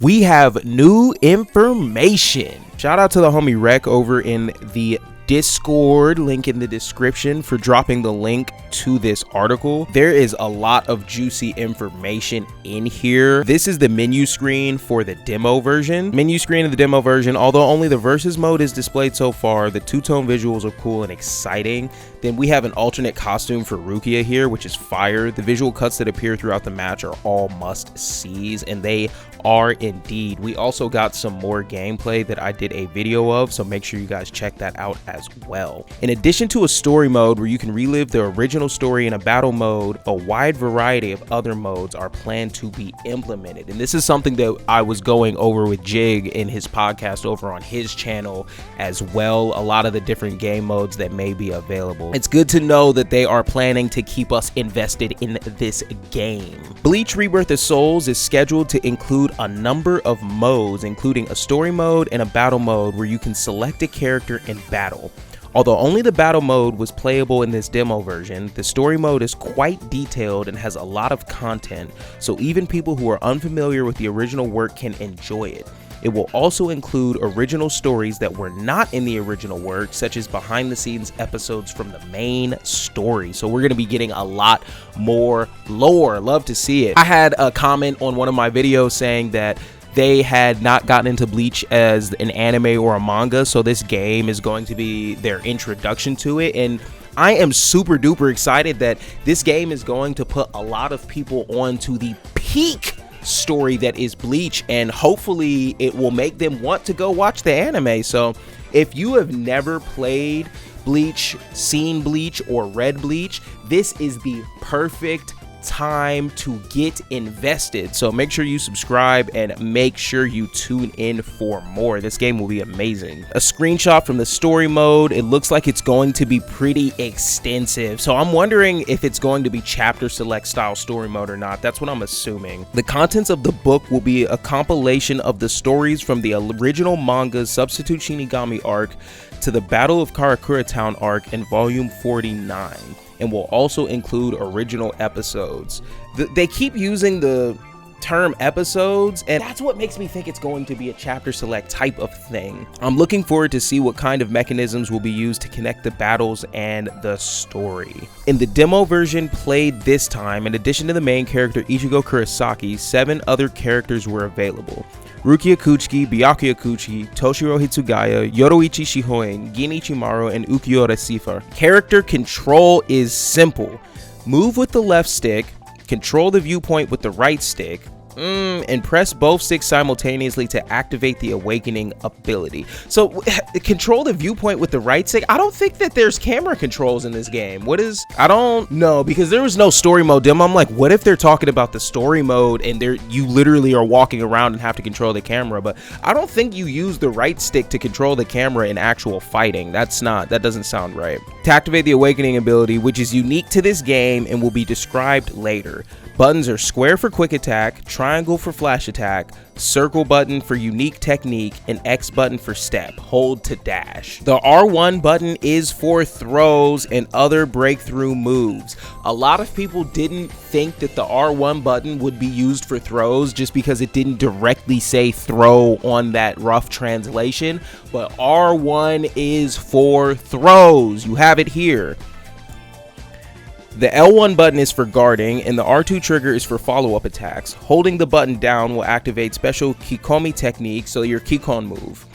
we have new information. Shout out to the homie Rec over in the Discord, link in the description, for dropping the link to this article. There is a lot of juicy information in here. This is the menu screen for the demo version. Menu screen of the demo version, although only the versus mode is displayed so far, the two-tone visuals are cool and exciting. Then we have an alternate costume for Rukia here, which is fire. The visual cuts that appear throughout the match are all must-sees, and they are indeed. We also got some more gameplay that I did a video of, so make sure you guys check that out as well. In addition to a story mode where you can relive the original story in a battle mode, a wide variety of other modes are planned to be implemented. And this is something that I was going over with Jig in his podcast over on his channel as well. A lot of the different game modes that may be available. It's good to know that they are planning to keep us invested in this game. Bleach Rebirth of Souls is scheduled to include a number of modes, including a story mode and a battle mode where you can select a character in battle. Although only the battle mode was playable in this demo version, the story mode is quite detailed and has a lot of content, so even people who are unfamiliar with the original work can enjoy it. It will also include original stories that were not in the original work, such as behind the scenes episodes from the main story. So we're going to be getting a lot more lore. Love to see it. I had a comment on one of my videos saying that they had not gotten into Bleach as an anime or a manga, so this game is going to be their introduction to it. And I am super duper excited that this game is going to put a lot of people onto the peak story that is Bleach, and hopefully it will make them want to go watch the anime. So if you have never played Bleach, seen Bleach, or read Bleach, this is the perfect time to get invested. So make sure you subscribe and make sure you tune in for more. This game will be amazing. A screenshot from the story mode. It looks like it's going to be pretty extensive, so I'm wondering if it's going to be chapter select style story mode or not. That's what I'm assuming. The contents of the book will be a compilation of the stories from the original manga's Substitute Shinigami arc to the Battle of Karakura Town arc in volume 49, and will also include original episodes. They keep using the term episodes, and that's what makes me think it's going to be a chapter select type of thing. I'm looking forward to see what kind of mechanisms will be used to connect the battles and the story. In the demo version played this time, in addition to the main character Ichigo Kurosaki, 7 other characters were available. Rukia Kuchiki, Byakuya Kuchiki, Toshiro Hitsugaya, Yoroichi Shihoin, Gin Ichimaru, and Ukiura Sifa. Character control is simple. Move with the left stick, control the viewpoint with the right stick, and press both sticks simultaneously to activate the awakening ability. So control the viewpoint with the right stick. I don't think that there's camera controls in this game. I don't know, because there was no story mode demo. I'm like, what if they're talking about the story mode and you literally are walking around and have to control the camera? But I don't think you use the right stick to control the camera in actual fighting. That doesn't sound right. To activate the awakening ability, which is unique to this game and will be described later. Buttons are square for quick attack, triangle for flash attack, circle button for unique technique, and X button for step. Hold to dash. The R1 button is for throws and other breakthrough moves. A lot of people didn't think that the R1 button would be used for throws just because it didn't directly say throw on that rough translation, but R1 is for throws. You have it here. The L1 button is for guarding, and the R2 trigger is for follow-up attacks. Holding the button down will activate special Kikomi technique, so your Kikon move.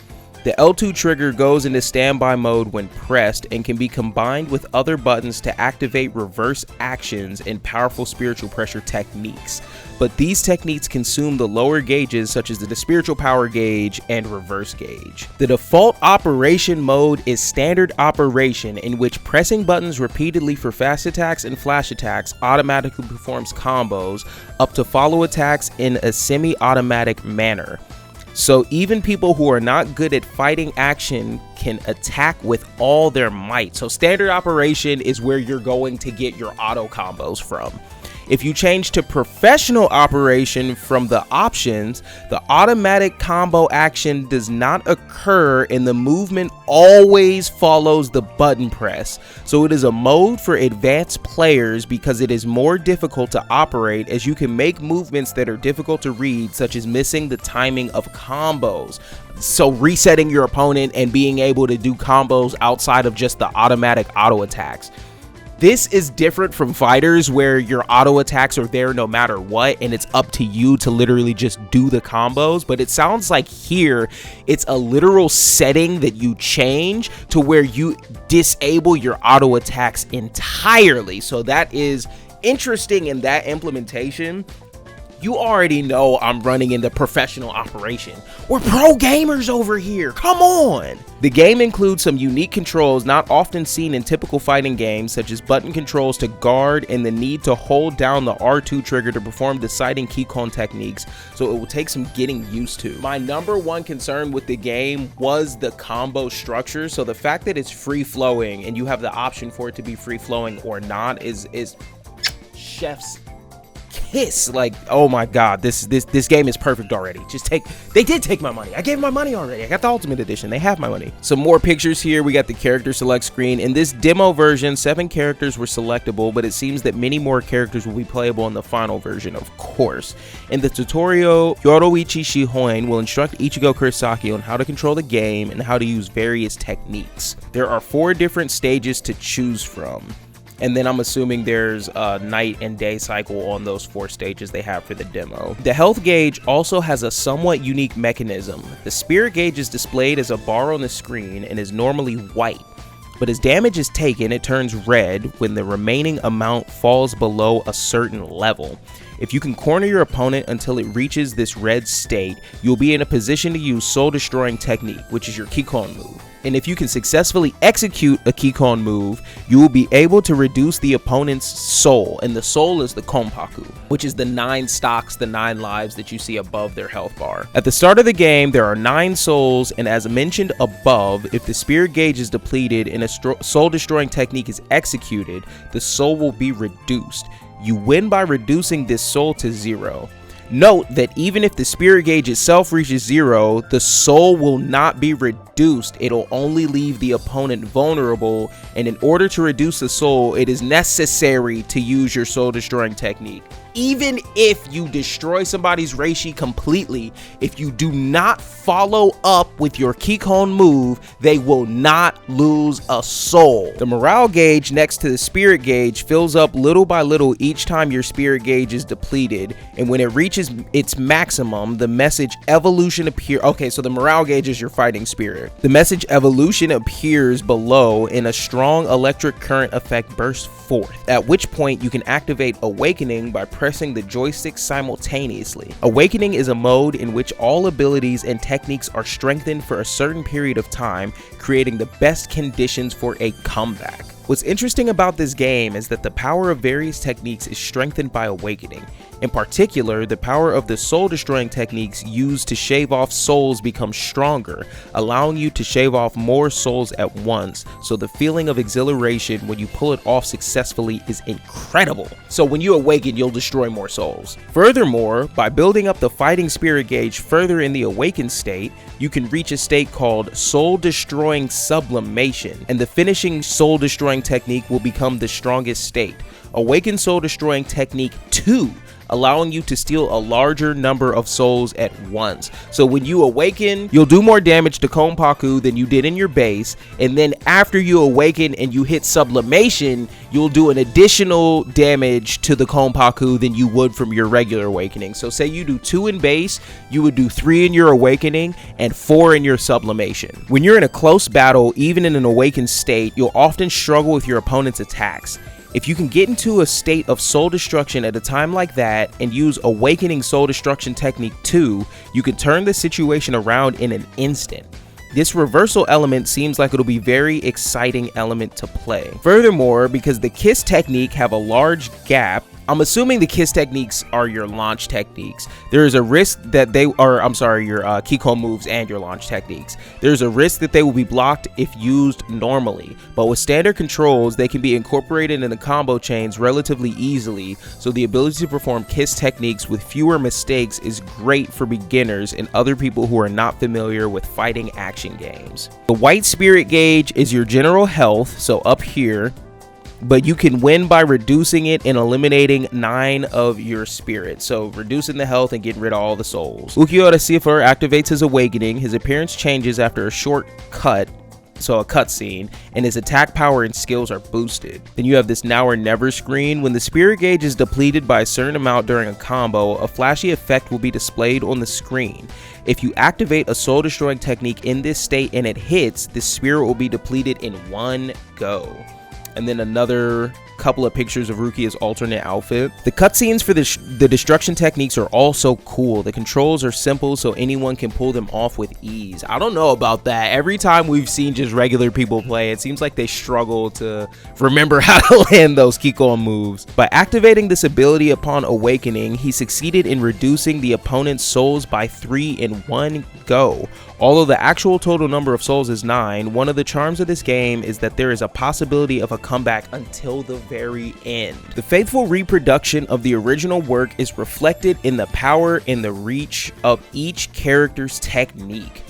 The L2 trigger goes into standby mode when pressed and can be combined with other buttons to activate reverse actions and powerful spiritual pressure techniques. But these techniques consume the lower gauges such as the spiritual power gauge and reverse gauge. The default operation mode is standard operation, in which pressing buttons repeatedly for fast attacks and flash attacks automatically performs combos up to follow attacks in a semi-automatic manner. So even people who are not good at fighting action can attack with all their might. So standard operation is where you're going to get your auto combos from. If you change to professional operation from the options, the automatic combo action does not occur and the movement always follows the button press. So it is a mode for advanced players because it is more difficult to operate, as you can make movements that are difficult to read, such as missing the timing of combos. So resetting your opponent and being able to do combos outside of just the automatic auto attacks. This is different from fighters where your auto attacks are there no matter what and it's up to you to literally just do the combos. But it sounds like here it's a literal setting that you change to where you disable your auto attacks entirely. So that is interesting in that implementation. You already know I'm running into professional operation. We're pro gamers over here, come on! The game includes some unique controls not often seen in typical fighting games, such as button controls to guard and the need to hold down the R2 trigger to perform deciding keycon techniques, so it will take some getting used to. My number one concern with the game was the combo structure, so the fact that it's free-flowing and you have the option for it to be free-flowing or not is chef's kiss. Like, oh my god, this game is perfect already. They did take my money. I gave my money already. I got the ultimate edition. They have my money. Some more pictures here. We got the character select screen. In this demo version, 7 characters were selectable, but it seems that many more characters will be playable in the final version, of course. In the tutorial, Yoroichi Shihoin will instruct Ichigo Kurosaki on how to control the game and how to use various techniques. There are 4 different stages to choose from. And then I'm assuming there's a night and day cycle on those 4 stages they have for the demo. The health gauge also has a somewhat unique mechanism. The spirit gauge is displayed as a bar on the screen and is normally white. But as damage is taken, it turns red when the remaining amount falls below a certain level. If you can corner your opponent until it reaches this red state, you'll be in a position to use Soul Destroying Technique, which is your keycon move. And if you can successfully execute a keycon move, you will be able to reduce the opponent's soul, and the soul is the Konpaku, which is the 9 stocks, the 9 lives that you see above their health bar. At the start of the game, there are 9 souls, and as mentioned above, if the spirit gauge is depleted and a soul destroying technique is executed, the soul will be reduced. You win by reducing this soul to 0. Note that even if the spirit gauge itself reaches 0, the soul will not be reduced. It'll only leave the opponent vulnerable, and in order to reduce the soul, it is necessary to use your soul destroying technique. Even if you destroy somebody's reishi completely, if you do not follow up with your keycon move, they will not lose a soul. The morale gauge next to the spirit gauge fills up little by little each time your spirit gauge is depleted, and when it reaches its maximum, the message evolution appears. Okay, so the morale gauge is your fighting spirit. The message evolution appears below and a strong electric current effect bursts forth, at which point you can activate awakening by pressing the joystick simultaneously. Awakening is a mode in which all abilities and techniques are strengthened for a certain period of time, creating the best conditions for a comeback. What's interesting about this game is that the power of various techniques is strengthened by awakening. In particular, the power of the soul-destroying techniques used to shave off souls becomes stronger, allowing you to shave off more souls at once, so the feeling of exhilaration when you pull it off successfully is incredible. So when you awaken, you'll destroy more souls. Furthermore, by building up the fighting spirit gauge further in the awakened state, you can reach a state called soul-destroying sublimation, and the finishing soul-destroying technique will become the strongest state. Awaken soul-destroying technique 2, allowing you to steal a larger number of souls at once. So when you awaken, you'll do more damage to Konpaku than you did in your base, and then after you awaken and you hit sublimation, you'll do an additional damage to the Konpaku than you would from your regular awakening. So say you do 2 in base, you would do 3 in your awakening and 4 in your sublimation. When you're in a close battle, even in an awakened state, you'll often struggle with your opponent's attacks. If you can get into a state of soul destruction at a time like that and use Awakening Soul Destruction Technique 2, you can turn the situation around in an instant. This reversal element seems like it'll be very exciting element to play. Furthermore, because the kiss technique have a large gap, I'm assuming the kiss techniques are your launch techniques. There is a risk that your Kiko moves and your launch techniques. There's a risk that they will be blocked if used normally, but with standard controls, they can be incorporated in the combo chains relatively easily, so the ability to perform kiss techniques with fewer mistakes is great for beginners and other people who are not familiar with fighting action games. The white spirit gauge is your general health, so up here, but you can win by reducing it and eliminating 9 of your spirits, so reducing the health and getting rid of all the souls. Ukiyo-ora Cifer activates his awakening. His appearance changes after a short cut, so a cutscene, and his attack power and skills are boosted. Then you have this now or never screen. When the spirit gauge is depleted by a certain amount during a combo, a flashy effect will be displayed on the screen. If you activate a soul destroying technique in this state and it hits, the spirit will be depleted in one go. And then another couple of pictures of Rukia's alternate outfit. The cutscenes for the destruction techniques are also cool. The controls are simple, so anyone can pull them off with ease. I don't know about that. Every time we've seen just regular people play, it seems like they struggle to remember how to land those Kiko moves. By activating this ability upon awakening, he succeeded in reducing the opponent's souls by 3 in one go. Although the actual total number of souls is 9, one of the charms of this game is that there is a possibility of a comeback until the very end. The faithful reproduction of the original work is reflected in the power and the reach of each character's technique.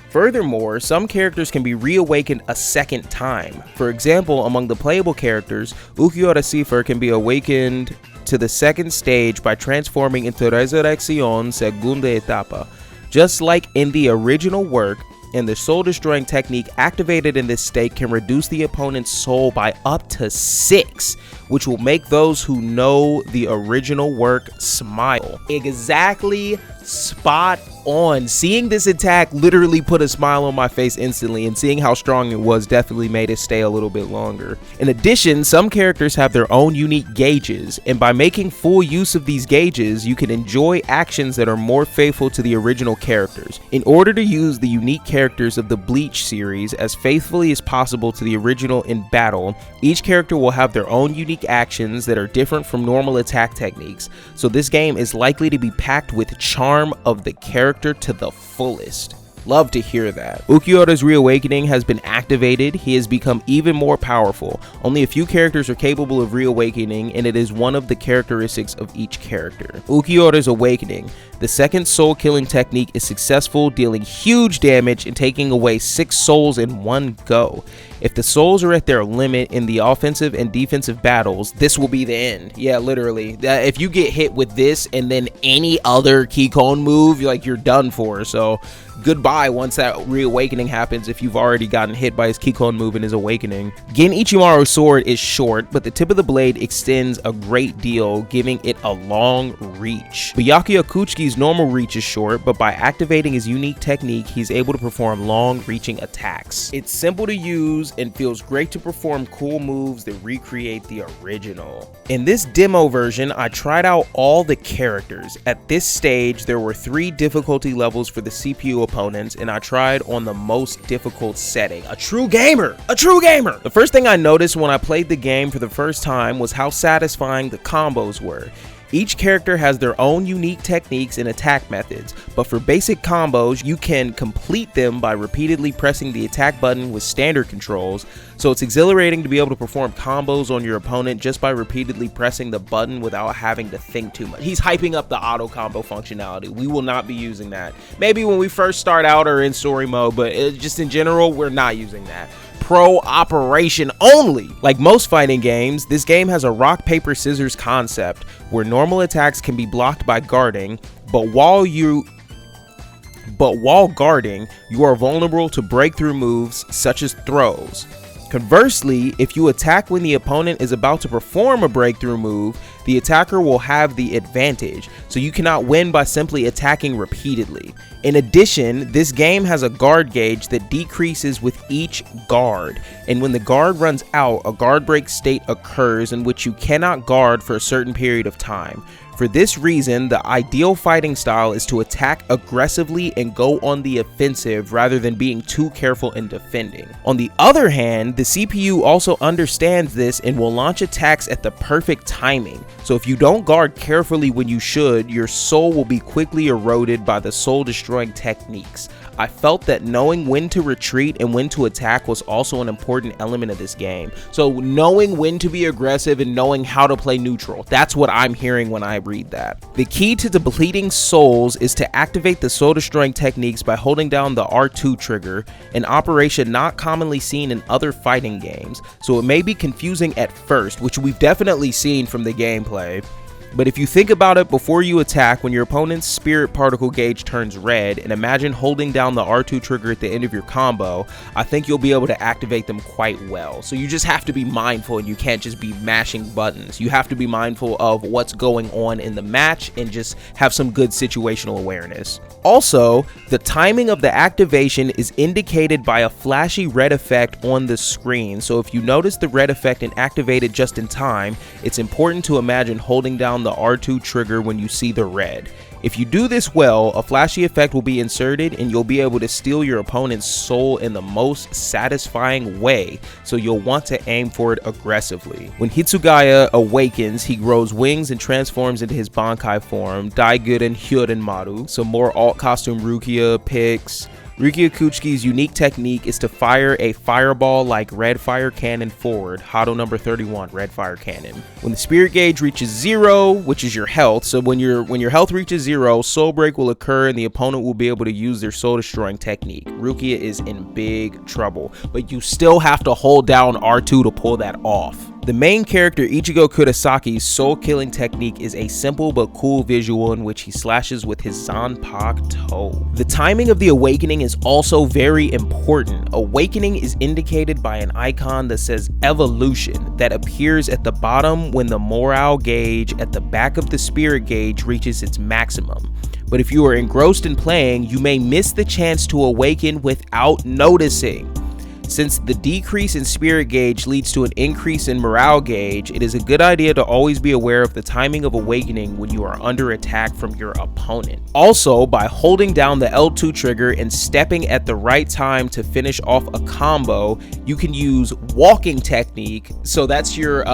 Furthermore, some characters can be reawakened a second time. For example, among the playable characters, Ukiyo-ora Cifer can be awakened to the second stage by transforming into Resurrección Segunda Etapa. Just like in the original work, and the soul destroying technique activated in this state can reduce the opponent's soul by up to 6, which will make those who know the original work smile. Exactly, spot on. Seeing this attack literally put a smile on my face instantly, and seeing how strong it was definitely made it stay a little bit longer. In addition, some characters have their own unique gauges, and by making full use of these gauges, you can enjoy actions that are more faithful to the original characters. In order to use the unique characters of the Bleach series as faithfully as possible to the original in battle, each character will have their own unique actions that are different from normal attack techniques, so this game is likely to be packed with charm of the character to the fullest. Love to hear that. Ukiyo-ora's reawakening has been activated. He has become even more powerful. Only a few characters are capable of reawakening, and it is one of the characteristics of each character. Ukiyo-ora's awakening. The second soul killing technique is successful, dealing huge damage and taking away 6 souls in one go. If the souls are at their limit in the offensive and defensive battles, this will be the end. Yeah, literally. If you get hit with this and then any other Kikon move, you're done for. So goodbye once that reawakening happens if you've already gotten hit by his Kikon move in his awakening. Gen Ichimaru's sword is short, but the tip of the blade extends a great deal, giving it a long reach. Byakuya Kuchi's normal reach is short, but by activating his unique technique, he's able to perform long-reaching attacks. It's simple to use and feels great to perform cool moves that recreate the original. In this demo version, I tried out all the characters. At this stage, there were 3 difficulty levels for the CPU opponents, and I tried on the most difficult setting. A true gamer! A true gamer! The first thing I noticed when I played the game for the first time was how satisfying the combos were. Each character has their own unique techniques and attack methods, but for basic combos, you can complete them by repeatedly pressing the attack button with standard controls, so it's exhilarating to be able to perform combos on your opponent just by repeatedly pressing the button without having to think too much. He's hyping up the auto combo functionality. We will not be using that. Maybe when we first start out or in story mode, but just in general, we're not using that. Pro operation only. Like most fighting games, this game has a rock, paper, scissors concept where normal attacks can be blocked by guarding, but while guarding, you are vulnerable to breakthrough moves such as throws. Conversely, if you attack when the opponent is about to perform a breakthrough move, the attacker will have the advantage, so you cannot win by simply attacking repeatedly. In addition, this game has a guard gauge that decreases with each guard, and when the guard runs out, a guard break state occurs in which you cannot guard for a certain period of time. For this reason, the ideal fighting style is to attack aggressively and go on the offensive rather than being too careful in defending. On the other hand, the CPU also understands this and will launch attacks at the perfect timing. So if you don't guard carefully when you should, your soul will be quickly eroded by the soul-destroying techniques. I felt that knowing when to retreat and when to attack was also an important element of this game. So knowing when to be aggressive and knowing how to play neutral, that's what I'm hearing when I read that. The key to depleting souls is to activate the soul-destroying techniques by holding down the R2 trigger, an operation not commonly seen in other fighting games, so it may be confusing at first, which we've definitely seen from the gameplay. But if you think about it, before you attack, when your opponent's spirit particle gauge turns red, and imagine holding down the R2 trigger at the end of your combo, I think you'll be able to activate them quite well. So you just have to be mindful, and you can't just be mashing buttons. You have to be mindful of what's going on in the match and just have some good situational awareness. Also, the timing of the activation is indicated by a flashy red effect on the screen. So if you notice the red effect and activate it just in time, it's important to imagine holding down the R2 trigger when you see the red. If you do this well, a flashy effect will be inserted and you'll be able to steal your opponent's soul in the most satisfying way, so you'll want to aim for it aggressively. When Hitsugaya awakens, he grows wings and transforms into his Bankai form, Daiguden Hyoden Maru. Some more alt costume Rukia picks. Rukia Kuchi's unique technique is to fire a fireball like red fire cannon forward, Hado number 31, red fire cannon. When the spirit gauge reaches 0, which is your health, so when your health reaches 0, soul break will occur and the opponent will be able to use their soul destroying technique. Rukia is in big trouble, but you still have to hold down R2 to pull that off. The main character Ichigo Kurosaki's soul-killing technique is a simple but cool visual in which he slashes with his Zanpak toe. The timing of the awakening is also very important. Awakening is indicated by an icon that says evolution that appears at the bottom when the morale gauge at the back of the spirit gauge reaches its maximum. But if you are engrossed in playing, you may miss the chance to awaken without noticing. Since the decrease in spirit gauge leads to an increase in morale gauge, it is a good idea to always be aware of the timing of awakening when you are under attack from your opponent. Also, by holding down the L2 trigger and stepping at the right time to finish off a combo, you can use walking technique, so that's your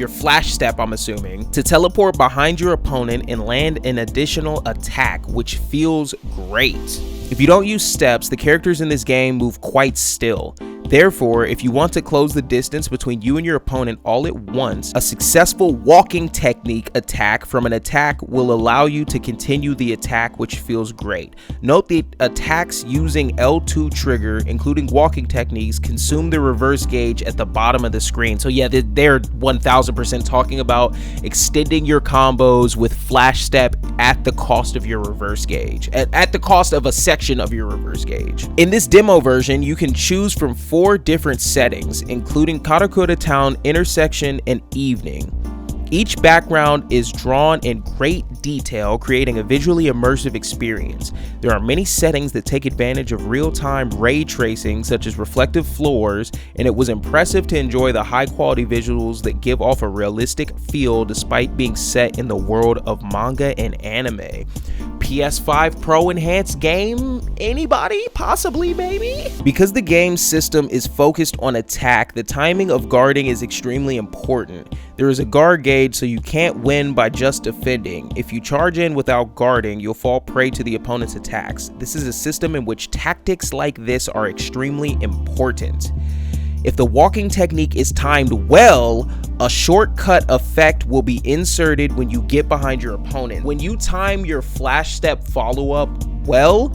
flash step, I'm assuming, to teleport behind your opponent and land an additional attack, which feels great. If you don't use steps, the characters in this game move quite still. Therefore, if you want to close the distance between you and your opponent all at once, a successful walking technique attack from an attack will allow you to continue the attack, which feels great. Note that attacks using L2 trigger, including walking techniques, consume the reverse gauge at the bottom of the screen. So yeah, they're 1000% talking about extending your combos with flash step at the cost of your reverse gauge, at the cost of a section of your reverse gauge. In this demo version, you can choose from 4 different settings, including Karakura Town, Intersection, and Evening. Each background is drawn in great detail, creating a visually immersive experience. There are many settings that take advantage of real-time ray tracing, such as reflective floors, and it was impressive to enjoy the high-quality visuals that give off a realistic feel despite being set in the world of manga and anime. PS5 Pro enhanced game? Anybody? Possibly, maybe? Because the game system is focused on attack, the timing of guarding is extremely important. There is a guard gauge, so you can't win by just defending. If you charge in without guarding, you'll fall prey to the opponent's attacks. This is a system in which tactics like this are extremely important. If the walking technique is timed well, a shortcut effect will be inserted when you get behind your opponent. When you time your flash step follow-up well,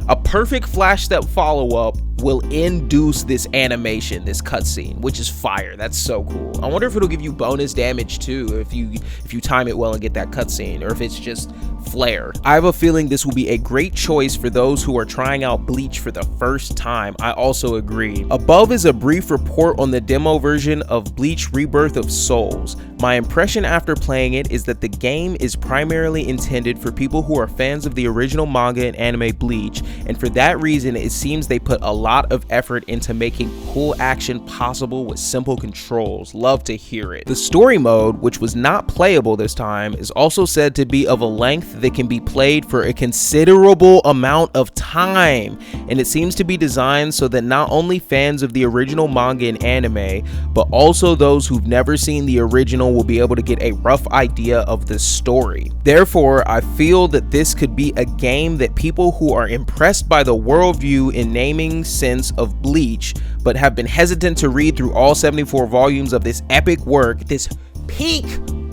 a perfect flash step follow-up will induce this animation, this cutscene, which is fire. That's so cool. I wonder if it'll give you bonus damage too if you time it well and get that cutscene, or if it's just flair. I have a feeling this will be a great choice for those who are trying out Bleach for the first time. I also agree. Above is a brief report on the demo version of Bleach Rebirth of Souls. My impression after playing it is that the game is primarily intended for people who are fans of the original manga and anime Bleach, and for that reason it seems they put a lot of effort into making cool action possible with simple controls. Love to hear it. The story mode, which was not playable this time, is also said to be of a length that can be played for a considerable amount of time, and it seems to be designed so that not only fans of the original manga and anime, but also those who've never seen the original will be able to get a rough idea of the story. Therefore, I feel that this could be a game that people who are impressed by the worldview and naming sense of Bleach, but have been hesitant to read through all 74 volumes of this epic work, this peak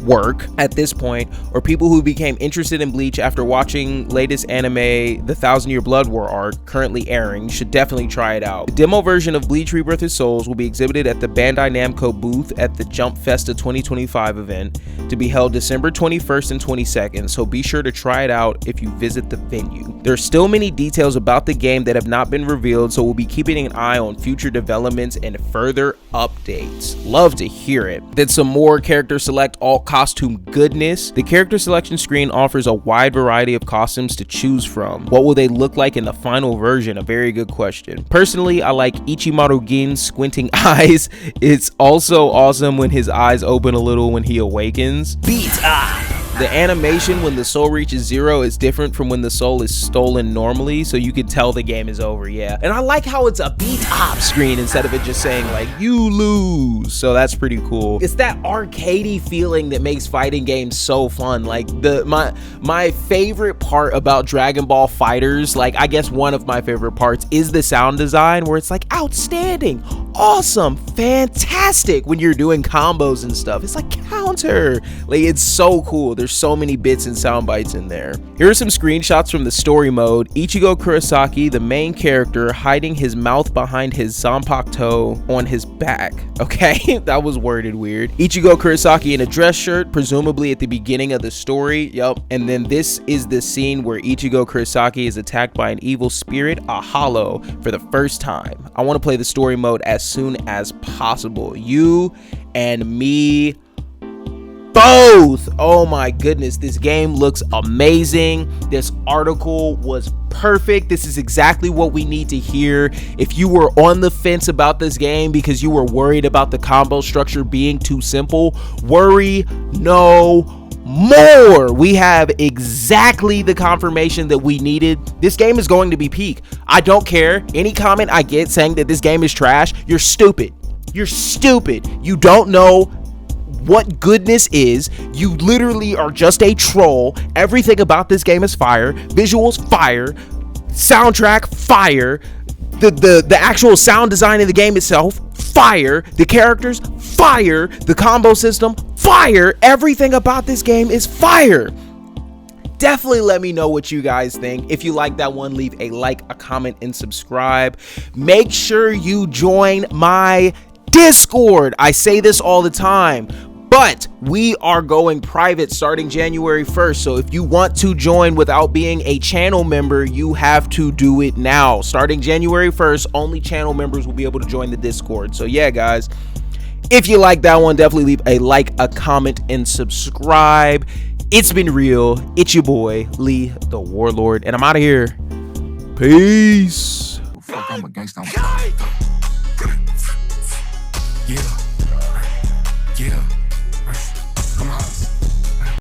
work at this point, or people who became interested in Bleach after watching latest anime The Thousand Year Blood War arc currently airing, should definitely try it out. The demo version of Bleach Rebirth of Souls will be exhibited at the Bandai Namco booth at the Jump Festa 2025 event to be held December 21st and 22nd, so be sure to try it out if you visit the venue. There's still many details about the game that have not been revealed, so we'll be keeping an eye on future developments and further updates. Love to hear it. Then some more character select all costume goodness. The character selection screen offers a wide variety of costumes to choose from. What will they look like in the final version? A very good question. Personally, I like Ichimaru Gin's squinting eyes. It's also awesome when his eyes open a little when he awakens. Beat up! The animation when the soul reaches 0 is different from when the soul is stolen normally, so you can tell the game is over, yeah. And I like how it's a beat up screen instead of it just saying like, you lose. So that's pretty cool. It's that arcadey feeling that makes fighting games so fun. Like my favorite part about Dragon Ball FighterZ, like I guess one of my favorite parts, is the sound design where it's like outstanding, awesome, fantastic when you're doing combos and stuff. It's like counter. Like it's so cool. There's so many bits and sound bites in there. Here are some screenshots from the story mode. Ichigo Kurosaki, the main character, hiding his mouth behind his zanpakuto on his back. Okay, that was worded weird. Ichigo Kurosaki in a dress shirt, presumably at the beginning of the story. Yup. And then this is the scene where Ichigo Kurosaki is attacked by an evil spirit, a hollow, for the first time. I want to play the story mode as soon as possible. You and me both. Oh my goodness, this game looks amazing. This article was perfect. This is exactly what we need to hear. If you were on the fence about this game because you were worried about the combo structure being too simple, worry no more. We have exactly the confirmation that we needed. This game is going to be peak. I don't care. Any comment I get saying that this game is trash, you're stupid. You're stupid. You don't know what goodness is. You literally are just a troll. Everything about this game is fire. Visuals fire, soundtrack fire, the actual sound design of the game itself fire, the characters fire, the combo system fire. Everything about this game is fire. Definitely let me know what you guys think. If you like that one, leave a like, a comment, and subscribe. Make sure you join my Discord. I say this all the time, but we are going private starting January 1st. So if you want to join without being a channel member, you have to do it now. Starting January 1st, only channel members will be able to join the Discord. So yeah, guys, if you like that one, definitely leave a like, a comment, and subscribe. It's been real. It's your boy, Lee the Warlord, and I'm out of here. Peace. I'm a gangster. Yeah. Yeah.